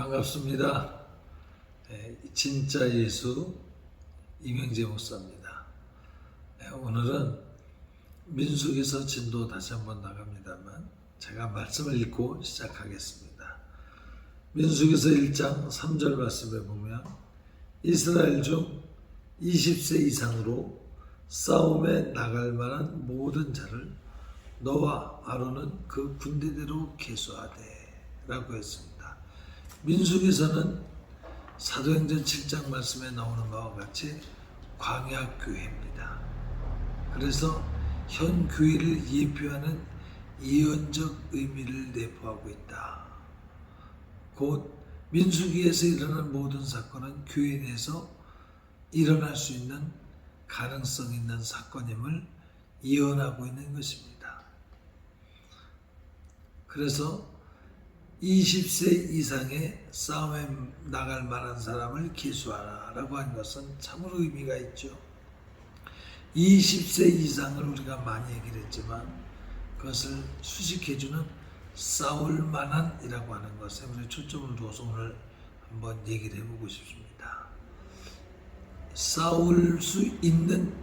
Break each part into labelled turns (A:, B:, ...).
A: 반갑습니다. 진짜 예수 이명재 목사입니다. 오늘은 민수기서 진도 다시 한번 나갑니다만 제가 말씀을 읽고 시작하겠습니다. 민수기서 1장 3절 말씀에 보면 이스라엘 중 20세 이상으로 싸움에 나갈 만한 모든 자를 너와 아론은 그 군대대로 계수하되 라고 했습니다. 민수기서는 사도행전 7장 말씀에 나오는 바와 같이 광야교회입니다. 그래서 현 교회를 예표하는 예언적 의미를 내포하고 있다. 곧 민수기에서 일어난 모든 사건은 교회 내에서 일어날 수 있는 가능성 있는 사건임을 예언하고 있는 것입니다. 그래서 20세 이상의 싸움에 나갈 만한 사람을 계수하라 라고 한 것은 참으로 의미가 있죠. 20세 이상을 우리가 많이 얘기를 했지만 그것을 수식해주는 싸울 만한 이라고 하는 것에 우리 초점을 두어서 오늘 한번 얘기를 해보고 싶습니다. 싸울 수 있는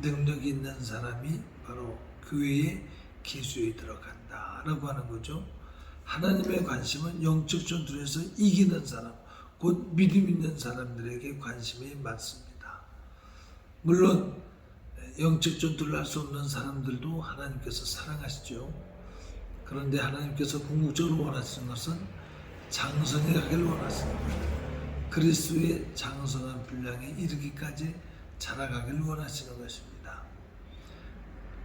A: 능력이 있는 사람이 바로 교회의 계수에 들어간다 라고 하는 거죠. 하나님의 관심은 영적 전투에서 이기는 사람, 곧 믿음 있는 사람들에게 관심이 많습니다. 물론 영적 전투를 할 수 없는 사람들도 하나님께서 사랑하시죠. 그런데 하나님께서 궁극적으로 원하시는 것은 장성해 가기를 원하십니다. 그리스도의 장성한 분량에 이르기까지 자라가기를 원하시는 것입니다.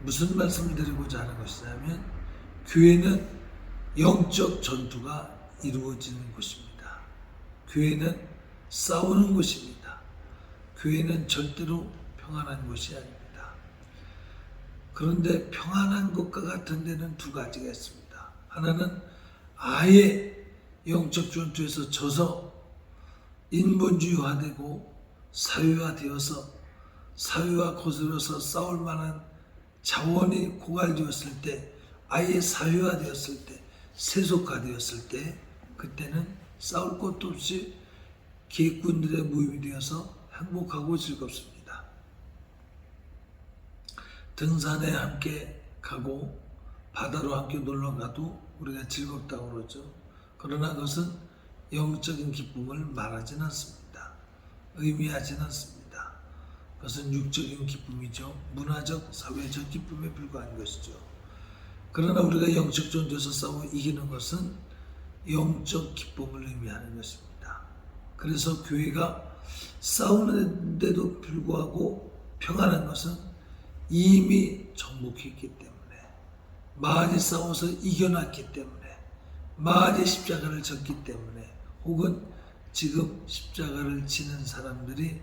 A: 무슨 말씀을 드리고자 하는 것이냐면 교회는 영적 전투가 이루어지는 곳입니다. 교회는 싸우는 곳입니다. 교회는 절대로 평안한 곳이 아닙니다. 그런데 평안한 것과 같은 데는 두 가지가 있습니다. 하나는 아예 영적 전투에서 져서 인본주의화되고 사회화되어서 사회와 거스려서 싸울 만한 자원이 고갈되었을 때, 아예 사회화되었을 때, 세속화되었을 때 그때는 싸울 것도 없이 계획군들의 모임이 되어서 행복하고 즐겁습니다. 등산에 함께 가고 바다로 함께 놀러 가도 우리가 즐겁다고 그러죠. 그러나 그것은 영적인 기쁨을 말하지는 않습니다. 의미하지는 않습니다. 그것은 육적인 기쁨이죠. 문화적, 사회적 기쁨에 불과한 것이죠. 그러나 우리가 영적 전투에서 싸워 이기는 것은 영적 기쁨을 의미하는 것입니다. 그래서 교회가 싸우는데도 불구하고 평안한 것은 이미 정복했기 때문에, 많이 싸워서 이겨놨기 때문에, 많이 십자가를 졌기 때문에, 혹은 지금 십자가를 지는 사람들이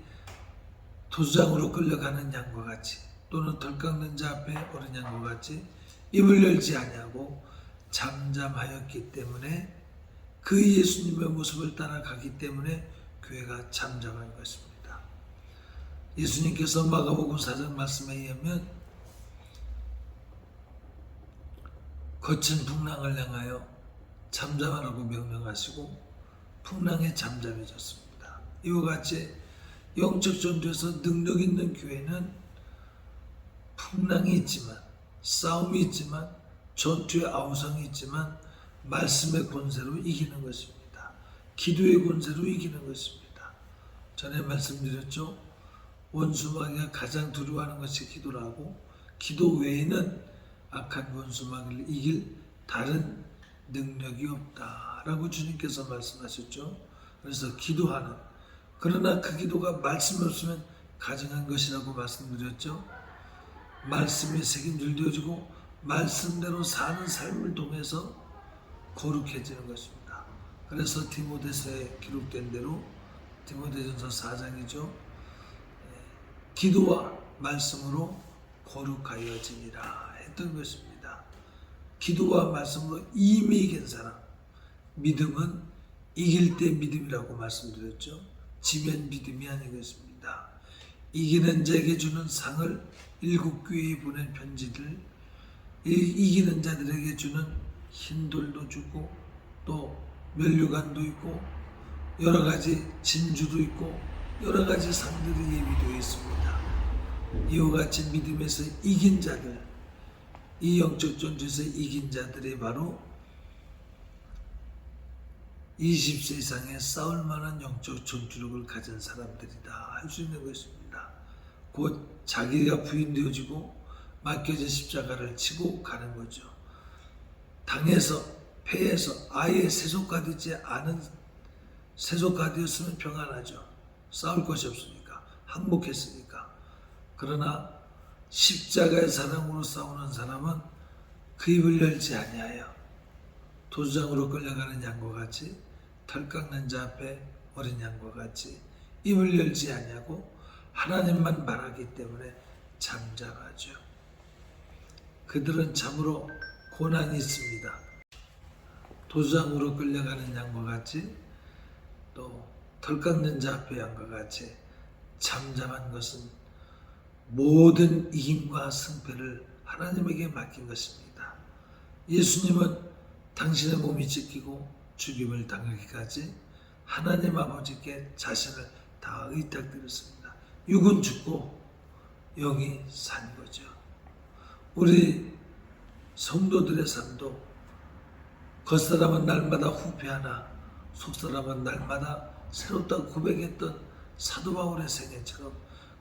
A: 도주장으로 끌려가는 양과 같이, 또는 덜 깎는 자 앞에 어린 양과 같이 입을 열지 아니하고 잠잠하였기 때문에, 그 예수님의 모습을 따라가기 때문에 교회가 잠잠한 것입니다. 예수님께서 마가복음 4장 말씀에 의하면 거친 풍랑을 향하여 잠잠하라고 명령하시고 풍랑에 잠잠해졌습니다. 이와 같이 영적 전투에서 능력 있는 교회는 풍랑이 있지만, 싸움이 있지만, 전투의 아우성이 있지만 말씀의 권세로 이기는 것입니다. 기도의 권세로 이기는 것입니다. 전에 말씀드렸죠. 원수마귀가 가장 두려워하는 것이 기도라고, 기도 외에는 악한 원수마귀를 이길 다른 능력이 없다라고 주님께서 말씀하셨죠. 그래서 기도하는, 그러나 그 기도가 말씀이 없으면 가증한 것이라고 말씀드렸죠. 말씀이 새김질되어지고 말씀대로 사는 삶을 통해서 거룩해지는 것입니다. 그래서 디모데서에 기록된 대로 디모데전서 4장이죠. 기도와 말씀으로 거룩하여지니라 했던 것입니다. 기도와 말씀으로 이미 이긴 사람, 믿음은 이길 때 믿음이라고 말씀드렸죠. 지면 믿음이 아닌 것입니다. 이기는 자에게 주는 상을 일곱 교회에 보낸 편지들, 이기는 자들에게 주는 흰돌도 주고 또 면류관도 있고 여러 가지 진주도 있고 여러 가지 상들이 예비되어 있습니다. 이와 같이 믿음에서 이긴 자들, 이 영적 전투에서 이긴 자들이 바로 20세 이상의 싸울 만한 영적 전투력을 가진 사람들이다 할 수 있는 것입니다. 곧 자기가 부인되어지고 맡겨진 십자가를 치고 가는 거죠. 당에서 패해서 아예 세속화되지 않은, 세속화되었으면 평안하죠. 싸울 것이 없으니까, 항복했으니까. 그러나 십자가의 사랑으로 싸우는 사람은 그 입을 열지 아니하여 도주장으로 끌려가는 양과 같이, 털 깎는 자 앞에 어린 양과 같이 입을 열지 아니하고 하나님만 바라기 때문에 잠잠하죠. 그들은 참으로 고난이 있습니다. 도주장으로 끌려가는 양과 같이, 또 털 깎는 자 앞에 양과 같이 잠잠한 것은 모든 이김과 승패를 하나님에게 맡긴 것입니다. 예수님은 당신의 몸이 찢기고 죽임을 당하기까지 하나님 아버지께 자신을 다 의탁드렸습니다. 육은 죽고 영이 산 거죠. 우리 성도들의 삶도 겉사람은 날마다 후패하나 속사람은 날마다 새롭다고 고백했던 사도 바울의 생애처럼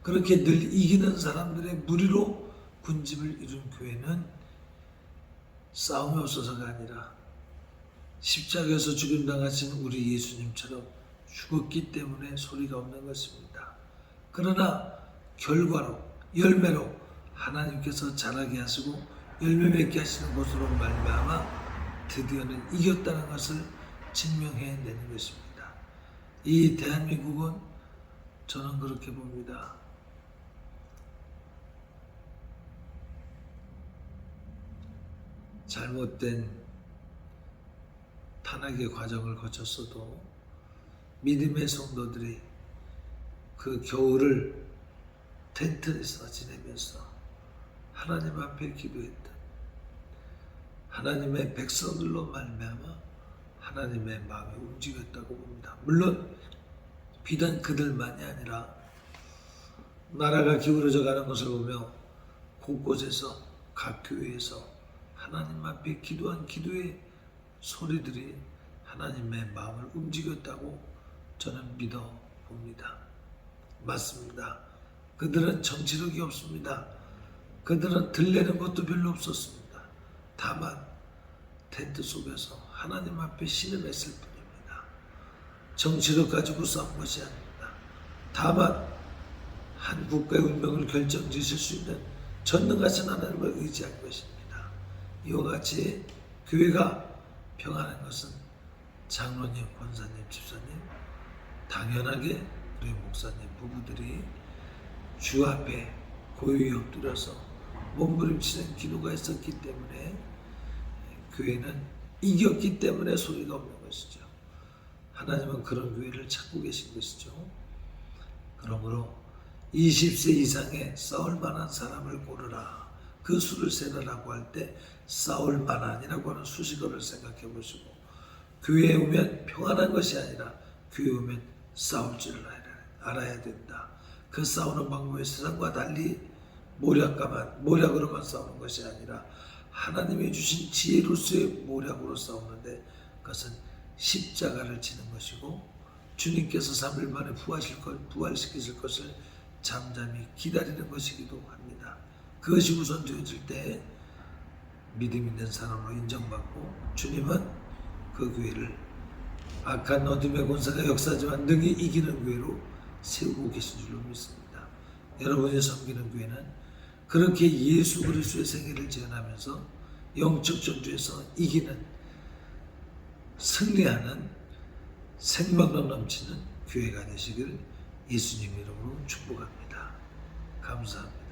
A: 그렇게 늘 이기는 사람들의 무리로 군집을 이룬 교회는 싸움이 없어서가 아니라 십자가에서 죽임당하신 우리 예수님처럼 죽었기 때문에 소리가 없는 것입니다. 그러나 결과로, 열매로 하나님께서 자라게 하시고 열매 맺게 하시는 것으로 말미암아 드디어는 이겼다는 것을 증명해내는 것입니다. 이 대한민국은 저는 그렇게 봅니다. 잘못된 탄압의 과정을 거쳤어도 믿음의 성도들이 그 겨울을 텐트에서 지내면서 하나님 앞에 기도했던 하나님의 백성들로 말미암아 하나님의 마음이 움직였다고 봅니다. 물론 비단 그들만이 아니라 나라가 기울어져 가는 것을 보며 곳곳에서 각 교회에서 하나님 앞에 기도한 기도의 소리들이 하나님의 마음을 움직였다고 저는 믿어 봅니다. 맞습니다. 그들은 정치력이 없습니다. 그들은 들리는 것도 별로 없었습니다. 다만 텐트 속에서 하나님 앞에 신음했을 뿐입니다. 정치력 가지고 싸운 것이 아닙니다. 다만 한 국가의 운명을 결정지실 수 있는 전능하신 하나님을 의지한 것입니다. 이와 같이 교회가 평안한 것은 장로님, 권사님, 집사님, 당연하게 우리 목사님 부부들이 주 앞에 고요히 엎드려서 몸부림치는 기도가 있었기 때문에 교회는 이겼기 때문에 소리가 없는 것이죠. 하나님은 그런 교회를 찾고 계신 것이죠. 그러므로 20세 이상의 싸울 만한 사람을 고르라. 그 수를 세라라고 할 때 싸울 만한이라고 하는 수식어를 생각해 보시고 교회에 오면 평안한 것이 아니라 교회에 오면 싸울 줄을 알아야 된다. 그 싸우는 방법이 세상과 달리 모략으로만 싸우는 것이 아니라 하나님이 주신 지혜로서의 모략으로 싸우는데 그것은 십자가를 지는 것이고 주님께서 3일 만에 부활시키실 것을 잠잠히 기다리는 것이기도 합니다. 그것이 우선되어질 때 믿음 있는 사람으로 인정받고 주님은 그 교회를 악한 어둠의 권세가 역사하지만 능히 이기는 교회로 세우고 계신 줄로 믿습니다. 여러분이 섬기는 교회는 그렇게 예수 그리스도의 생애를 지어나면서 영적 전투에서 이기는, 승리하는 생명력 넘치는 교회가 되시길 예수님 이름으로 축복합니다. 감사합니다.